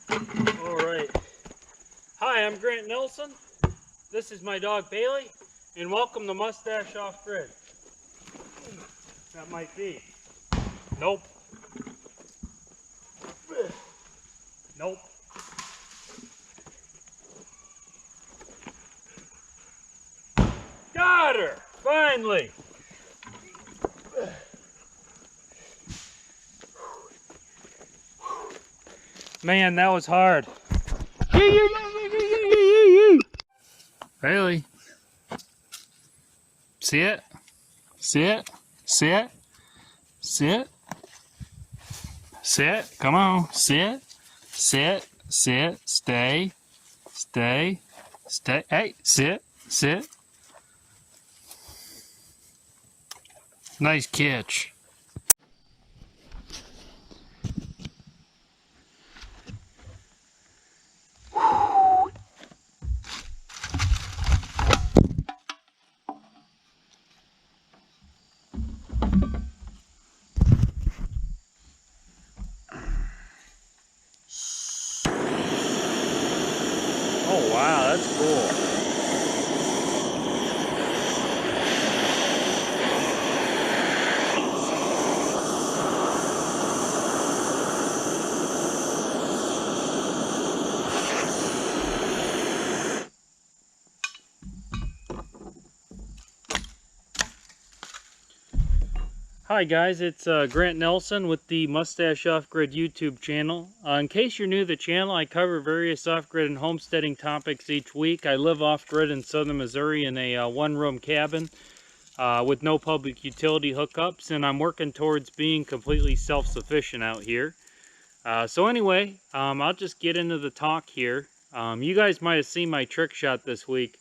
All right. Hi, I'm Grant Nelson. This is my dog Bailey, and welcome to Mustache Off Grid. That might be. Nope. Nope. Got her! Finally! Man, that was hard. Bailey. Sit. Sit. Sit. Sit. Sit. Come on. Sit. Sit. Sit. Stay. Stay. Stay. Hey, sit. Sit. Nice catch. Oh wow, that's cool. Hi guys, it's Grant Nelson with the Mustache Off-Grid YouTube channel. In case you're new to the channel, I cover various off-grid and homesteading topics each week. I live off-grid in southern Missouri in a one-room cabin with no public utility hookups, and I'm working towards being completely self-sufficient out here. So anyway, I'll just get into the talk here. You guys might have seen my trick shot this week.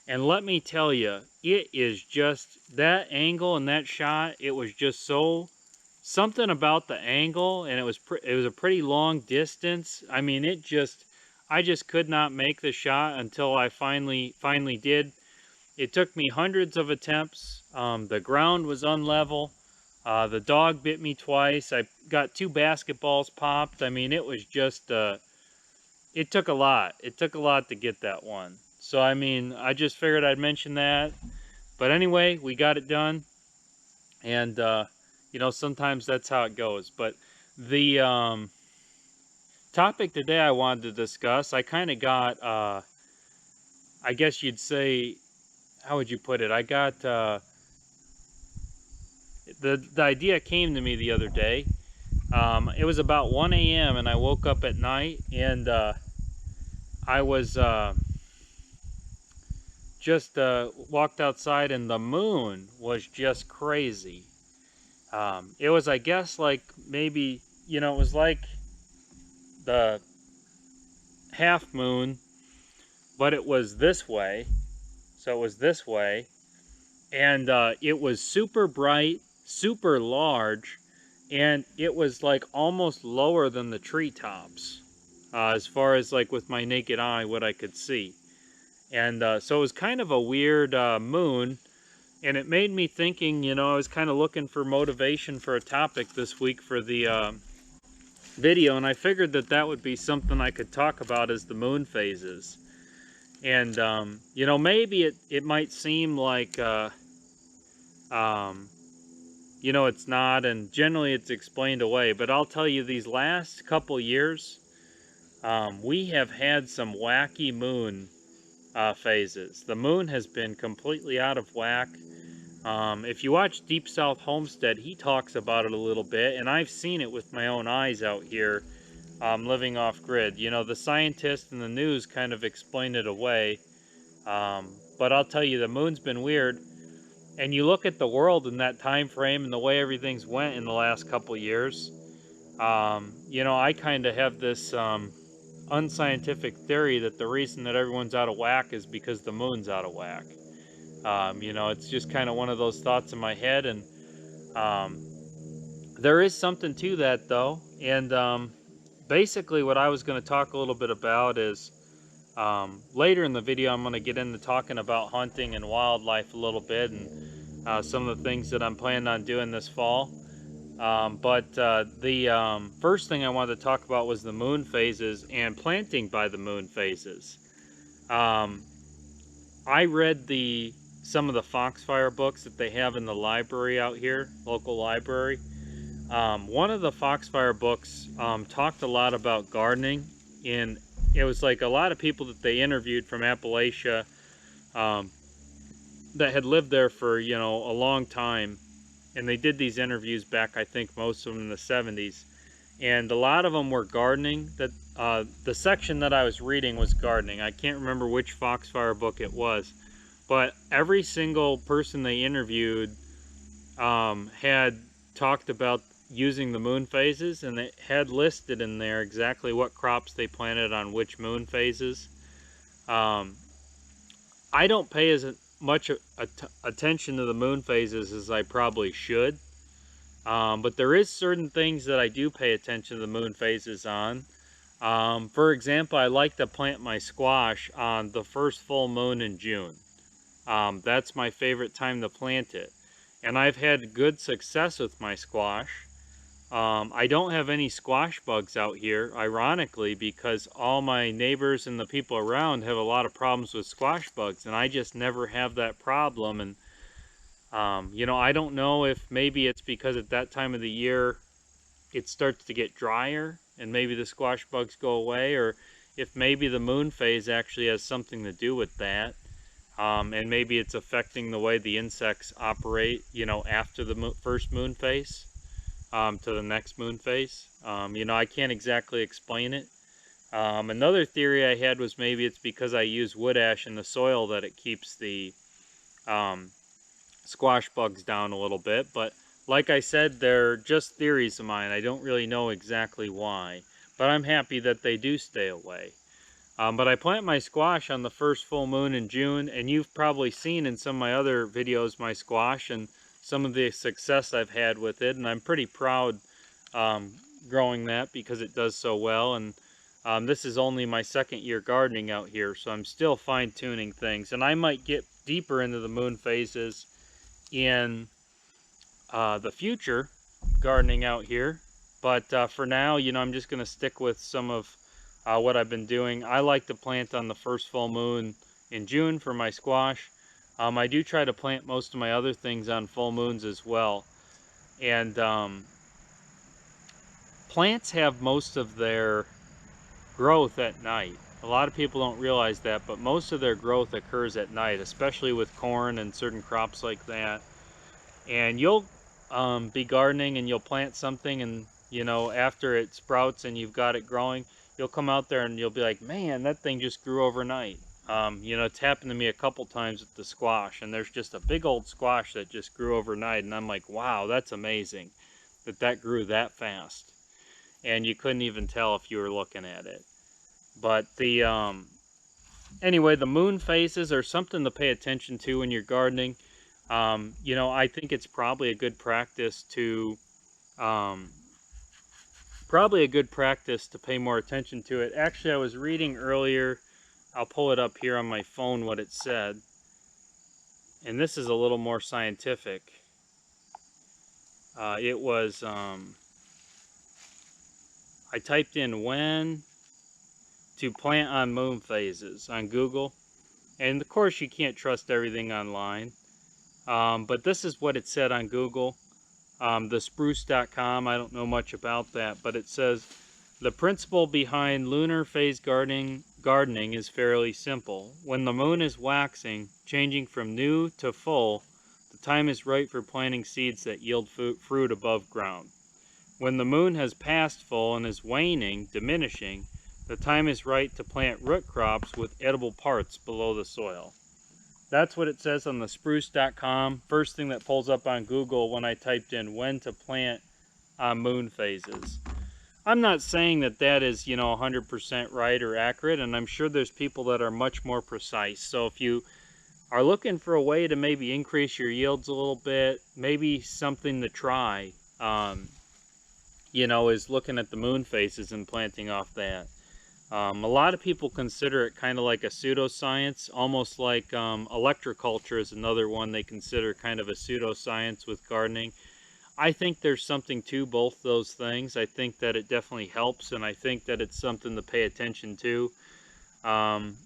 And let me tell you, it is just, that angle and that shot, it was just so, something about the angle, and it was a pretty long distance. I mean, I just could not make the shot until I finally did. It took me hundreds of attempts. The ground was unlevel. The dog bit me twice. I got 2 basketballs popped. I mean, it was just, it took a lot. It took a lot to get that one. So, I mean, I just figured I'd mention that. But anyway, we got it done. And, you know, sometimes that's how it goes. But the topic today I wanted to discuss, I kind of got, I guess you'd say, how would you put it? I got, the idea came to me the other day. It was about 1 a.m. and I woke up at night and I was... just walked outside and the moon was just crazy. It was, I guess, like maybe, you know, it was like the half moon, but it was this way. So it was this way. And it was super bright, super large, and it was like almost lower than the treetops, as far as like with my naked eye, what I could see. And so it was kind of a weird moon, and it made me thinking, you know, I was kind of looking for motivation for a topic this week for the video, and I figured that that would be something I could talk about as the moon phases. And, you know, maybe it might seem like, you know, it's not, and generally it's explained away, but I'll tell you, these last couple years, we have had some wacky moon phases. The moon has been completely out of whack. If you watch Deep South Homestead, he talks about it a little bit, and I've seen it with my own eyes out here, living off grid. You know, the scientists and the news kind of explain it away, but I'll tell you, the moon's been weird. And you look at the world in that time frame and the way everything's went in the last couple years. You know, I kind of have this unscientific theory that the reason that everyone's out of whack is because the moon's out of whack. You know, it's just kind of one of those thoughts in my head, and there is something to that though. And basically what I was going to talk a little bit about is later in the video I'm going to get into talking about hunting and wildlife a little bit, and some of the things that I'm planning on doing this fall. The first thing I wanted to talk about was the moon phases and planting by the moon phases. Um, I read some of the Foxfire books that they have in the library out here, local library. One of the Foxfire books talked a lot about gardening, and it was like a lot of people that they interviewed from Appalachia um, that had lived there for, you know, a long time. And they did these interviews back, I think most of them in the 70s. And a lot of them were gardening. The section that I was reading was gardening. I can't remember which Foxfire book it was. But every single person they interviewed had talked about using the moon phases, and they had listed in there exactly what crops they planted on which moon phases. I don't pay as much attention to the moon phases as I probably should, but there is certain things that I do pay attention to the moon phases on. For example, I like to plant my squash on the first full moon in June. That's my favorite time to plant it, and I've had good success with my squash. I don't have any squash bugs out here, ironically, because all my neighbors and the people around have a lot of problems with squash bugs, and I just never have that problem. And you know, I don't know if maybe it's because at that time of the year it starts to get drier and maybe the squash bugs go away, or if maybe the moon phase actually has something to do with that. And maybe it's affecting the way the insects operate, you know, after the first moon phase. To the next moon phase. You know, I can't exactly explain it. Another theory I had was maybe it's because I use wood ash in the soil that it keeps the squash bugs down a little bit. But like I said, they're just theories of mine. I don't really know exactly why. But I'm happy that they do stay away. But I plant my squash on the first full moon in June, and you've probably seen in some of my other videos my squash and some of the success I've had with it, and I'm pretty proud growing that because it does so well. And this is only my second year gardening out here, so I'm still fine-tuning things, and I might get deeper into the moon phases in the future gardening out here. But for now, you know, I'm just going to stick with some of what I've been doing. I like to plant on the first full moon in June for my squash. I do try to plant most of my other things on full moons as well. And plants have most of their growth at night. A lot of people don't realize that, but most of their growth occurs at night, especially with corn and certain crops like that. And you'll be gardening and you'll plant something, and you know, after it sprouts and you've got it growing, you'll come out there and you'll be like, man, that thing just grew overnight. You know, it's happened to me a couple times with the squash, and there's just a big old squash that just grew overnight, and I'm like, wow, that's amazing that that grew that fast. And you couldn't even tell if you were looking at it. But anyway, the moon phases are something to pay attention to when you're gardening. You know, I think it's probably a good practice to pay more attention to it. Actually, I was reading earlier, I'll pull it up here on my phone what it said, and this is a little more scientific. It was, I typed in when to plant on moon phases on Google, and of course you can't trust everything online, but this is what it said on Google. Thespruce.com, I don't know much about that, but it says, the principle behind lunar phase gardening is fairly simple. When the moon is waxing, changing from new to full, the time is right for planting seeds that yield fruit above ground. When the moon has passed full and is waning, diminishing, the time is right to plant root crops with edible parts below the soil. That's what it says on thespruce.com. First thing that pulls up on Google when I typed in when to plant on moon phases. I'm not saying that that is, you know, 100% right or accurate, and I'm sure there's people that are much more precise. So if you are looking for a way to maybe increase your yields a little bit, maybe something to try, you know, is looking at the moon phases and planting off that. A lot of people consider it kind of like a pseudoscience, almost like electroculture is another one they consider kind of a pseudoscience with gardening. I think there's something to both those things. I think that it definitely helps, and I think that it's something to pay attention to. Um,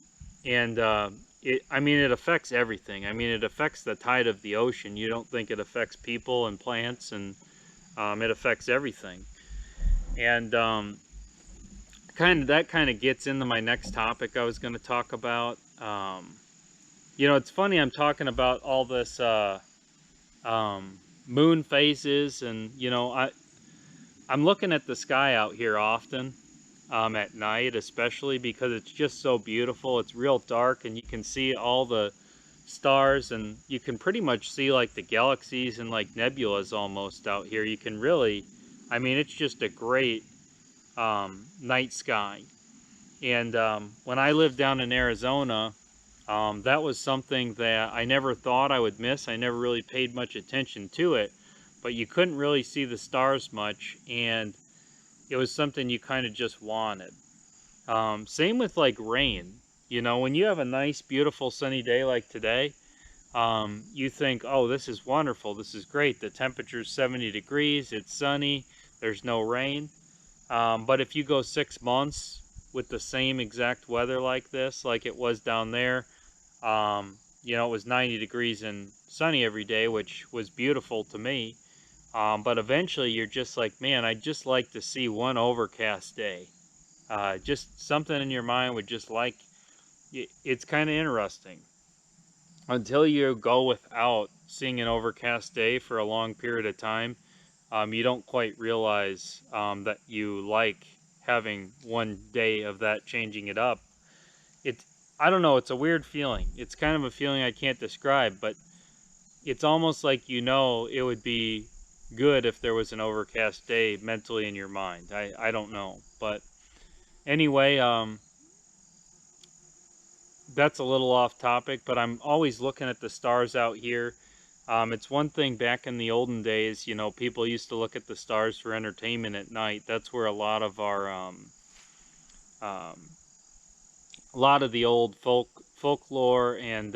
and I mean, it affects everything. I mean, it affects the tide of the ocean. You don't think it affects people and plants, and it affects everything. And kind of gets into my next topic I was going to talk about. You know, it's funny I'm talking about all this um, moon phases, and you know, I'm looking at the sky out here often, at night, especially because it's just so beautiful. It's real dark, and you can see all the stars, and you can pretty much see like the galaxies and like nebulas almost out here. You can really, I mean, it's just a great night sky. And when I lived down in Arizona, that was something that I never thought I would miss. I never really paid much attention to it, but you couldn't really see the stars much, and it was something you kind of just wanted. Same with like rain. You know, when you have a nice, beautiful sunny day like today, you think, oh, this is wonderful. This is great. The temperature's 70 degrees. It's sunny. There's no rain. But if you go 6 months with the same exact weather like this, like it was down there, you know, it was 90 degrees and sunny every day, which was beautiful to me. But eventually you're just like, man, I'd just like to see one overcast day. Just something in your mind would just like, it's kind of interesting. Until you go without seeing an overcast day for a long period of time, you don't quite realize that you like having one day of that changing it up. It, I don't know, it's a weird feeling. It's kind of a feeling I can't describe, but it's almost like you know it would be good if there was an overcast day mentally in your mind. I don't know. But anyway, that's a little off topic, but I'm always looking at the stars out here. It's one thing back in the olden days, you know, people used to look at the stars for entertainment at night. That's where a lot of our, um, a lot of the old folklore and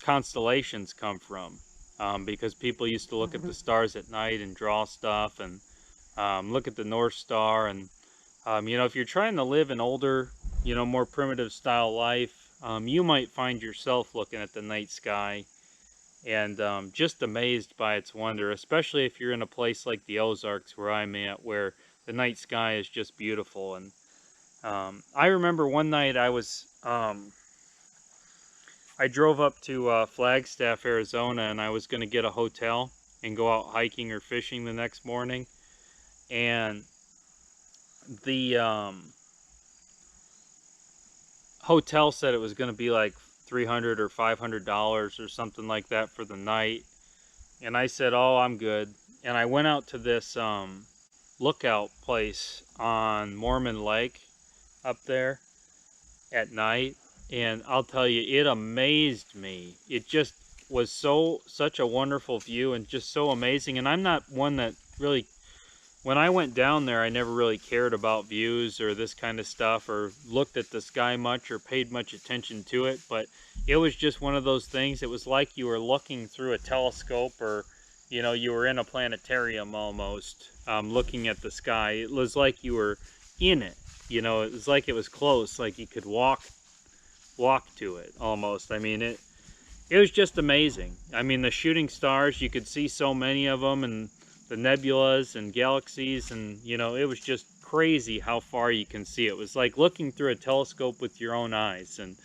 constellations come from, because people used to look at the stars at night and draw stuff and look at the North Star. And you know, if you're trying to live an older, you know, more primitive style life, you might find yourself looking at the night sky and just amazed by its wonder, especially if you're in a place like the Ozarks where I'm at, where the night sky is just beautiful. And I remember one night I drove up to Flagstaff, Arizona, and I was going to get a hotel and go out hiking or fishing the next morning. And the hotel said it was going to be like $300 or $500 or something like that for the night. And I said, oh, I'm good. And I went out to this lookout place on Mormon Lake up there at night. And I'll tell you, it amazed me. It just was such a wonderful view and just so amazing. And I'm not one that really, when I went down there, I never really cared about views or this kind of stuff, or looked at the sky much or paid much attention to it. But it was just one of those things. It was like you were looking through a telescope, or, you know, you were in a planetarium almost, looking at the sky. It was like you were in it. You know, it was like it was close, like you could walk to it almost. I mean, it was just amazing. I mean, the shooting stars, you could see so many of them, and the nebulas and galaxies, and you know, it was just crazy how far you can see. It was like looking through a telescope with your own eyes. And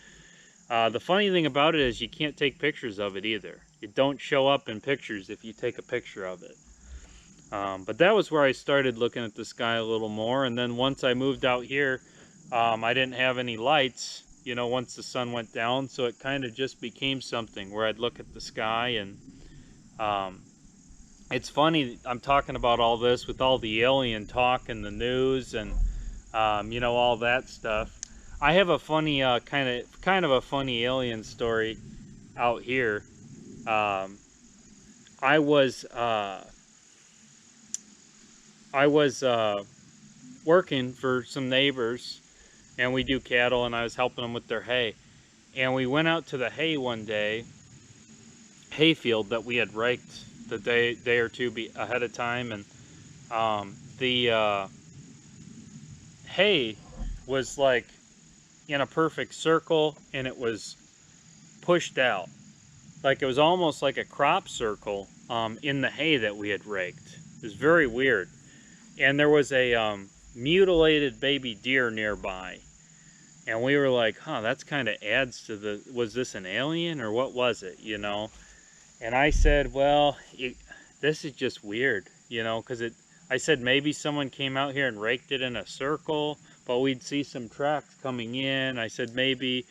the funny thing about it is you can't take pictures of it either. It don't show up in pictures if you take a picture of it. But that was where I started looking at the sky a little more. And then once I moved out here, I didn't have any lights, you know, once the sun went down. So it kind of just became something where I'd look at the sky. And it's funny, I'm talking about all this with all the alien talk in the news and, you know, all that stuff. I have a funny, kind of a funny alien story out here. I was working for some neighbors, and we do cattle, and I was helping them with their hay. And we went out to the hay one day, hayfield that we had raked the day or two ahead of time, and the hay was like in a perfect circle, and it was pushed out. Like it was almost like a crop circle in the hay that we had raked. It was very weird. And there was a mutilated baby deer nearby. And we were like, huh, that's kind of adds to the, was this an alien or what was it, you know? And I said, well, this is just weird, you know, because I said maybe someone came out here and raked it in a circle, but we'd see some tracks coming in. I said maybe,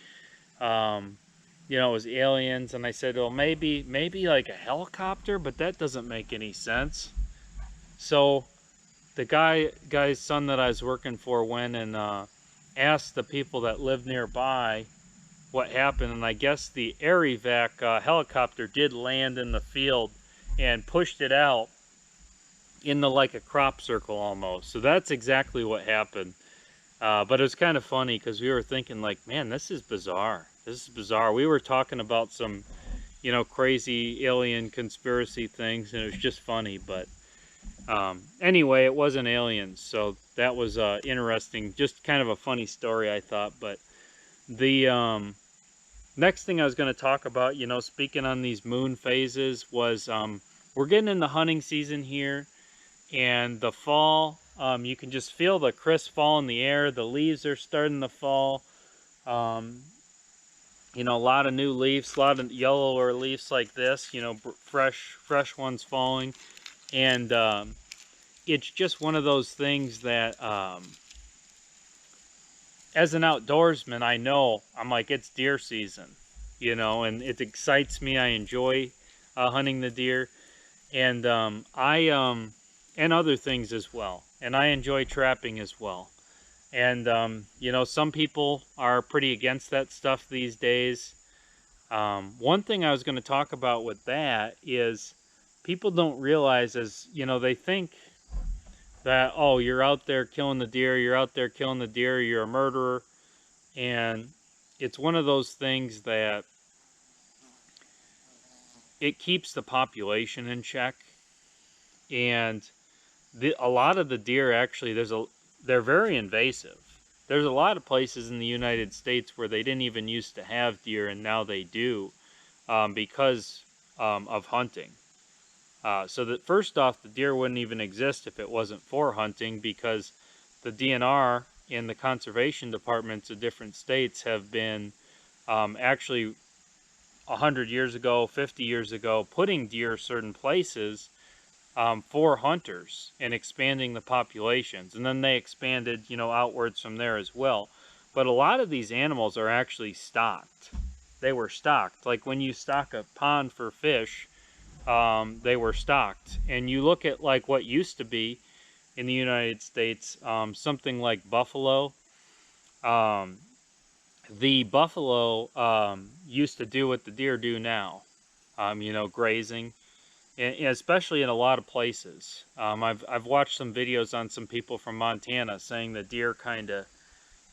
you know, it was aliens. And I said, well, maybe like a helicopter, but that doesn't make any sense. So the guy's son that I was working for went and asked the people that lived nearby what happened, and I guess the air evac helicopter did land in the field and pushed it out into like a crop circle almost. So that's exactly what happened. But it was kind of funny because we were thinking like, man, this is bizarre. This is bizarre. We were talking about some, you know, crazy alien conspiracy things, and it was just funny. But anyway, it wasn't aliens, so that was interesting. Just kind of a funny story, I thought. But the next thing I was going to talk about, you know, speaking on these moon phases, was we're getting into hunting season here, and the fall, you can just feel the crisp fall in the air. The leaves are starting to fall. You know, a lot of new leaves, a lot of yellower leaves like this, you know, fresh ones falling. And it's just one of those things that as an outdoorsman, I know, I'm like, it's deer season, you know, and it excites me. I enjoy hunting the deer, and and other things as well. And I enjoy trapping as well. And you know, some people are pretty against that stuff these days. One thing I was going to talk about with that is people don't realize, as you know, they think that, oh, you're out there killing the deer, you're out there killing the deer, you're a murderer. And it's one of those things that it keeps the population in check. And a lot of the deer actually, they're very invasive. There's a lot of places in the United States where they didn't even used to have deer, and now they do, because of hunting. So that first off, the deer wouldn't even exist if it wasn't for hunting, because the DNR and the conservation departments of different states have been actually 100 years ago, 50 years ago, putting deer certain places for hunters and expanding the populations. And then they expanded, you know, outwards from there as well. But a lot of these animals are actually stocked. They were stocked. Like when you stock a pond for fish, they were stocked. And you look at like what used to be in the United States, something like buffalo. The buffalo used to do what the deer do now, you know, grazing. And especially in a lot of places. I've watched some videos on some people from Montana saying the deer kind of,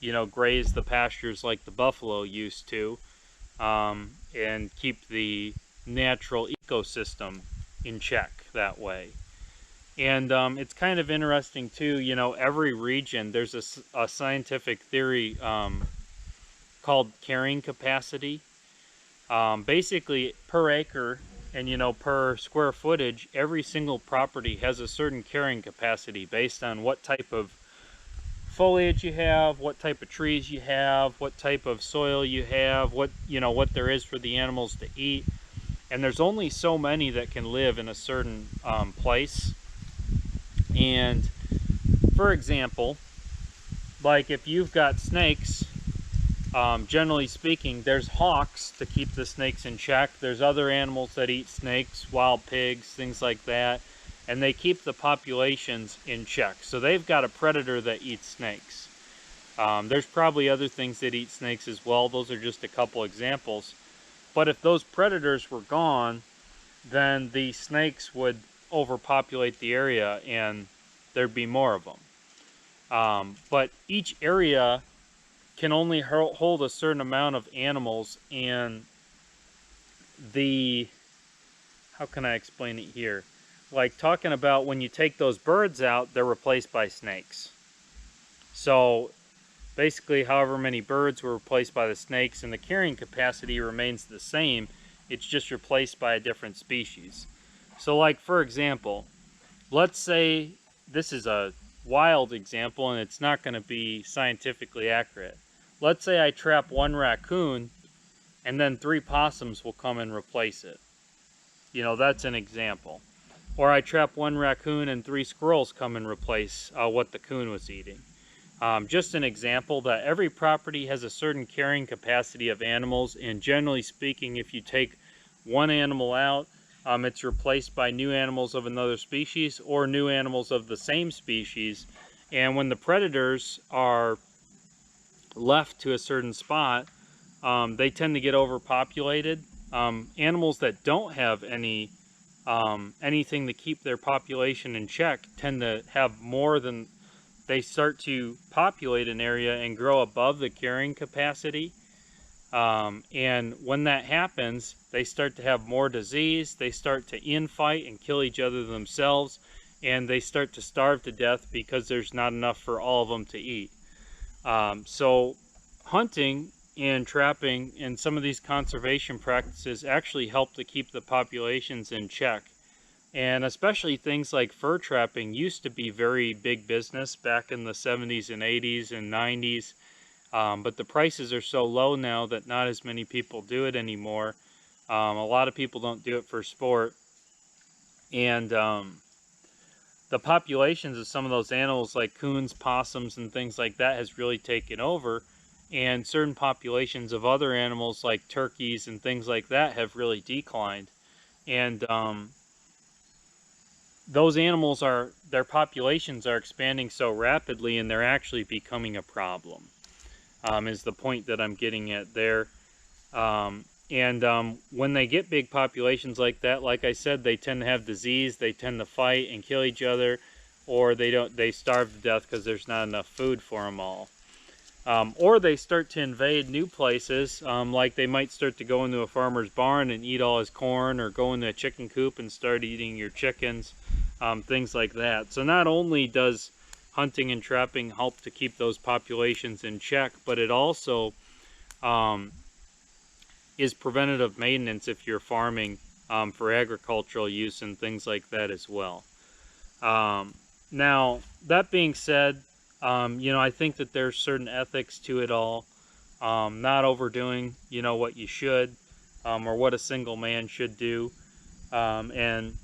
you know, graze the pastures like the buffalo used to, and keep the natural ecosystem in check that way. And it's kind of interesting too, you know, every region, there's a scientific theory called carrying capacity. Basically, per acre, and you know, per square footage, every single property has a certain carrying capacity based on what type of foliage you have, what type of trees you have, what type of soil you have, what, you know, what there is for the animals to eat. And there's only so many that can live in a certain place. And for example, like if you've got snakes, generally speaking, there's hawks to keep the snakes in check. There's other animals that eat snakes, wild pigs, things like that, and they keep the populations in check. So they've got a predator that eats snakes. There's probably other things that eat snakes as well. Those are just a couple examples. But if those predators were gone, then the snakes would overpopulate the area and there'd be more of them. But each area can only hold a certain amount of animals, and how how can I explain it here? Like talking about when you take those birds out, they're replaced by snakes. So basically, however many birds were replaced by the snakes and the carrying capacity remains the same, it's just replaced by a different species. So like, for example, let's say this is a wild example and it's not going to be scientifically accurate. Let's say I trap one raccoon and then 3 possums will come and replace it. You know, that's an example. Or I trap one raccoon and 3 squirrels come and replace what the coon was eating. Just an example that every property has a certain carrying capacity of animals, and generally speaking, if you take one animal out, it's replaced by new animals of another species or new animals of the same species. And when the predators are left to a certain spot, they tend to get overpopulated. Animals that don't have anything to keep their population in check tend to have more than, they start to populate an area and grow above the carrying capacity. And when that happens, they start to have more disease, they start to infight and kill each other themselves, and they start to starve to death because there's not enough for all of them to eat. So hunting and trapping and some of these conservation practices actually help to keep the populations in check. And especially things like fur trapping used to be very big business back in the 70s and 80s and 90s. But the prices are so low now that not as many people do it anymore. A lot of people don't do it for sport. And the populations of some of those animals like coons, possums, and things like that has really taken over. And certain populations of other animals like turkeys and things like that have really declined. And those animals their populations are expanding so rapidly, and they're actually becoming a problem, is the point that I'm getting at there. When they get big populations like that, like I said, they tend to have disease, they tend to fight and kill each other, or they starve to death because there's not enough food for them all. Or they start to invade new places, like they might start to go into a farmer's barn and eat all his corn, or go into a chicken coop and start eating your chickens, things like that. So not only does hunting and trapping help to keep those populations in check, but it also is preventative maintenance if you're farming for agricultural use and things like that as well. Now, that being said, I think that there's certain ethics to it all. Not overdoing, what you should, or what a single man should do. And,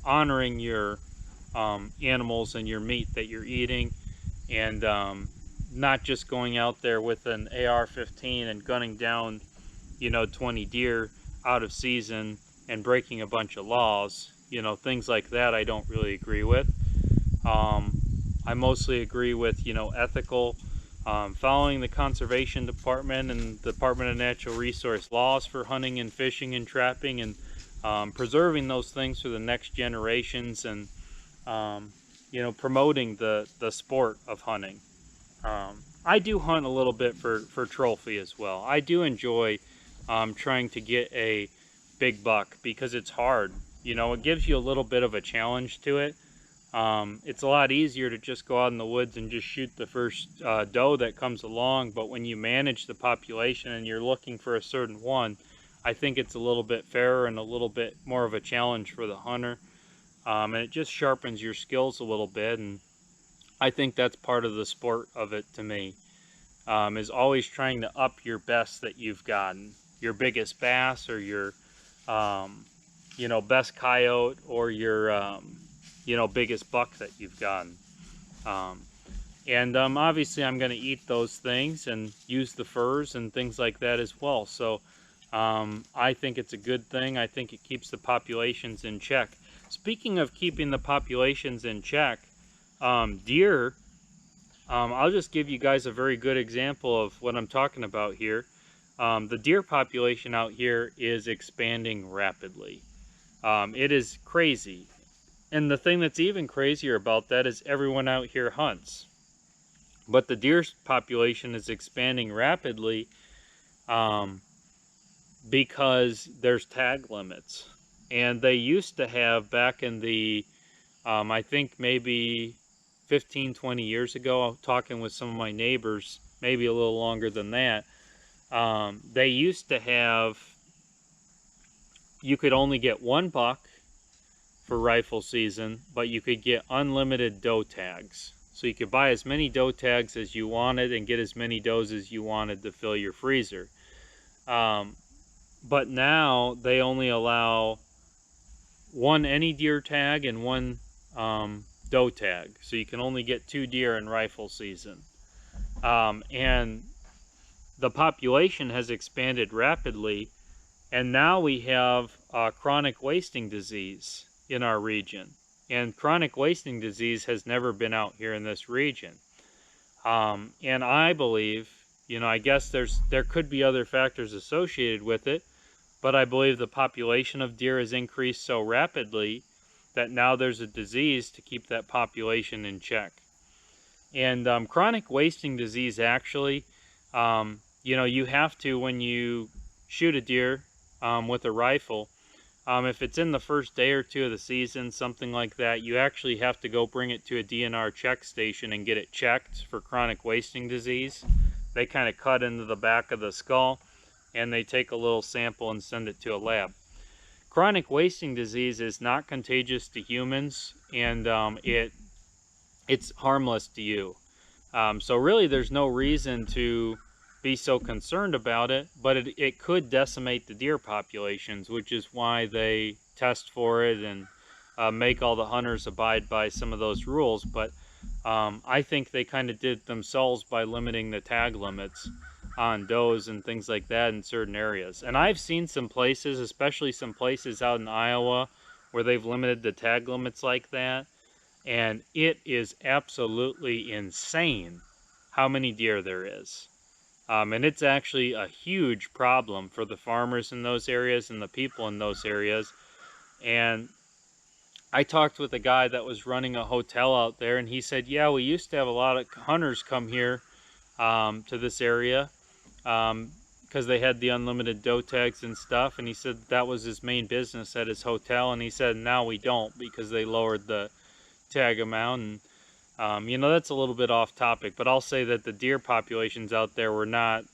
honoring your animals and your meat that you're eating, and not just going out there with an AR-15 and gunning down, 20 deer out of season and breaking a bunch of laws. Things like that I don't really agree with. I mostly agree with, ethical, following the Conservation Department and the Department of Natural Resource laws for hunting and fishing and trapping, and preserving those things for the next generations, and, promoting the sport of hunting. I do hunt a little bit for trophy as well. I do enjoy trying to get a big buck because it's hard. It gives you a little bit of a challenge to it. It's a lot easier to just go out in the woods and just shoot the first doe that comes along, but when you manage the population and you're looking for a certain one, I think it's a little bit fairer and a little bit more of a challenge for the hunter. And it just sharpens your skills a little bit, and I think that's part of the sport of it to me, is always trying to up your best that you've gotten. Your biggest bass, or your, best coyote, or your, biggest buck that you've gotten. Obviously I'm going to eat those things and use the furs and things like that as well. So I think it's a good thing. I think it keeps the populations in check. Speaking of keeping the populations in check, deer, I'll just give you guys a very good example of what I'm talking about here. The deer population out here is expanding rapidly. It is crazy. And the thing that's even crazier about that is everyone out here hunts. But the deer population is expanding rapidly because there's tag limits. And they used to have, back in the, I think maybe 15, 20 years ago, talking with some of my neighbors, maybe a little longer than that, they used to have, you could only get one buck for rifle season, but you could get unlimited doe tags. So you could buy as many doe tags as you wanted and get as many does as you wanted to fill your freezer. But now they only allow one any deer tag and one doe tag. So you can only get 2 deer in rifle season. And the population has expanded rapidly, and now we have chronic wasting disease in our region. And chronic wasting disease has never been out here in this region. And I believe, I guess there could be other factors associated with it, but I believe the population of deer has increased so rapidly that now there's a disease to keep that population in check. And chronic wasting disease, actually, you have to, when you shoot a deer with a rifle, if it's in the first day or two of the season, something like that, you actually have to go bring it to a DNR check station and get it checked for chronic wasting disease. They kind of cut into the back of the skull, and they take a little sample and send it to a lab. Chronic wasting disease is not contagious to humans, and it's harmless to you. So really there's no reason to be so concerned about it, but it could decimate the deer populations, which is why they test for it and make all the hunters abide by some of those rules. But I think they kind of did it themselves by limiting the tag limits on does and things like that in certain areas. And I've seen some places, especially some places out in Iowa, where they've limited the tag limits like that, and it is absolutely insane how many deer there is. And it's actually a huge problem for the farmers in those areas and the people in those areas. And I talked with a guy that was running a hotel out there, and he said, yeah, we used to have a lot of hunters come here to this area because they had the unlimited doe tags and stuff. And he said that was his main business at his hotel. And he said now we don't, because they lowered the tag amount. And that's a little bit off topic, but I'll say that the deer populations out there were not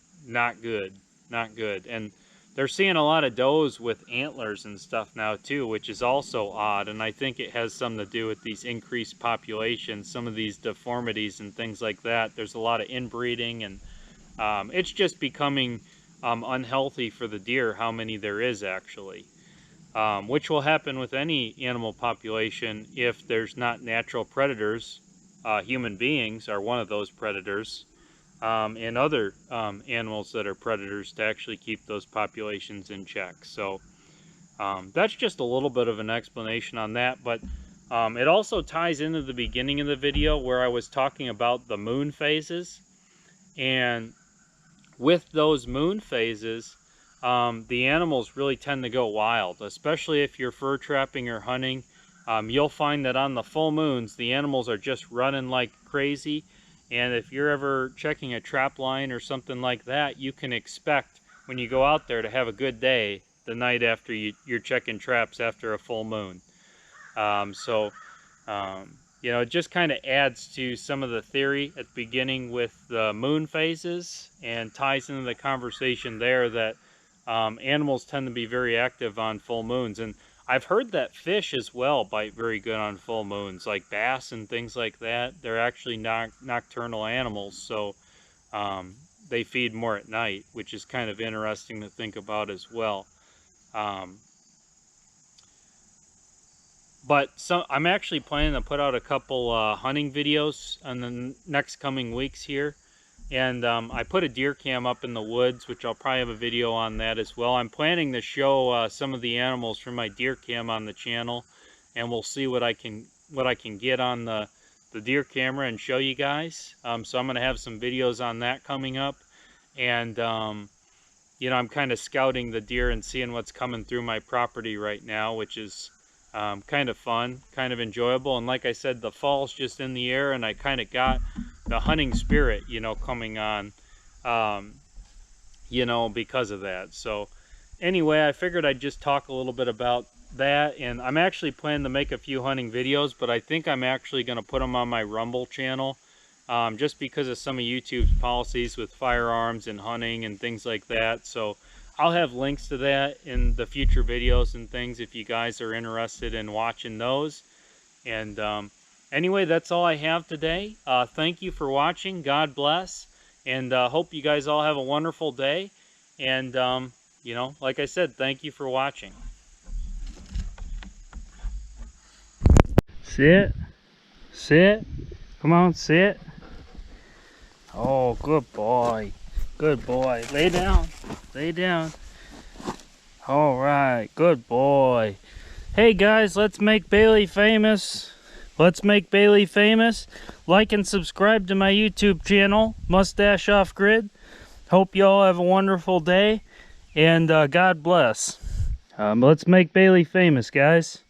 good. And they're seeing a lot of does with antlers and stuff now too, which is also odd. And I think it has something to do with these increased populations, some of these deformities and things like that. There's a lot of inbreeding, and it's just becoming unhealthy for the deer how many there is actually. Which will happen with any animal population if there's not natural predators. Human beings are one of those predators, and other animals that are predators, to actually keep those populations in check. So that's just a little bit of an explanation on that, but it also ties into the beginning of the video where I was talking about the moon phases. And with those moon phases, the animals really tend to go wild, especially if you're fur trapping or hunting. You'll find that on the full moons, the animals are just running like crazy. And if you're ever checking a trap line or something like that, you can expect when you go out there to have a good day the night after you're checking traps after a full moon. It just kind of adds to some of the theory at the beginning with the moon phases, and ties into the conversation there that animals tend to be very active on full moons. And I've heard that fish as well bite very good on full moons, like bass and things like that. They're actually nocturnal animals, so they feed more at night, which is kind of interesting to think about as well. I'm actually planning to put out a couple hunting videos in the next coming weeks here. And I put a deer cam up in the woods, which I'll probably have a video on that as well. I'm planning to show some of the animals from my deer cam on the channel, and we'll see what I can get on the deer camera and show you guys. So I'm going to have some videos on that coming up. And I'm kind of scouting the deer and seeing what's coming through my property right now, which is kind of fun, kind of enjoyable. And like I said, the fall's just in the air, and I kind of got the hunting spirit, coming on, because of that. So anyway, I figured I'd just talk a little bit about that, and I'm actually planning to make a few hunting videos, but I think I'm actually going to put them on my Rumble channel, just because of some of YouTube's policies with firearms and hunting and things like that. So I'll have links to that in the future videos and things if you guys are interested in watching those. And anyway, that's all I have today. Thank you for watching. God bless, and hope you guys all have a wonderful day. And you know, like I said, thank you for watching. Sit. Sit. Come on, sit. Oh, good boy. Good boy. Lay down. Lay down. All right. Good boy. Hey, guys, let's make Bailey famous. Let's make Bailey famous. Like and subscribe to my YouTube channel, Mustache Off Grid. Hope you all have a wonderful day. And God bless. Let's make Bailey famous, guys.